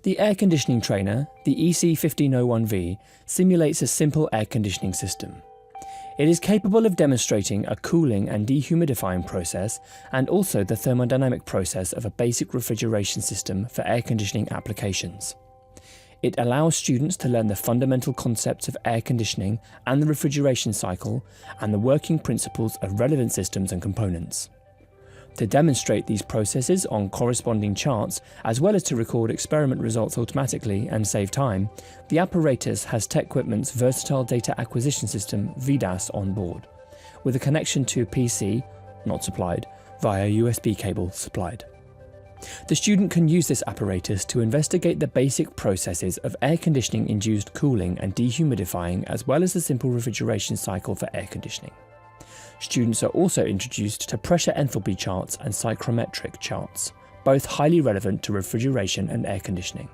The air conditioning trainer, the EC1501V, simulates a simple air conditioning system. It is capable of demonstrating a cooling and dehumidifying process and also the thermodynamic process of a basic refrigeration system for air conditioning applications. It allows students to learn the fundamental concepts of air conditioning and the refrigeration cycle and the working principles of relevant systems and components. To demonstrate these processes on corresponding charts, as well as to record experiment results automatically and save time, the apparatus has TecQuipment's Versatile Data Acquisition System VDAS on board, with a connection to a PC, not supplied, via USB cable supplied. The student can use this apparatus to investigate the basic processes of air conditioning induced cooling and dehumidifying, as well as the simple refrigeration cycle for air conditioning. Students are also introduced to pressure-enthalpy charts and psychrometric charts, both highly relevant to refrigeration and air conditioning.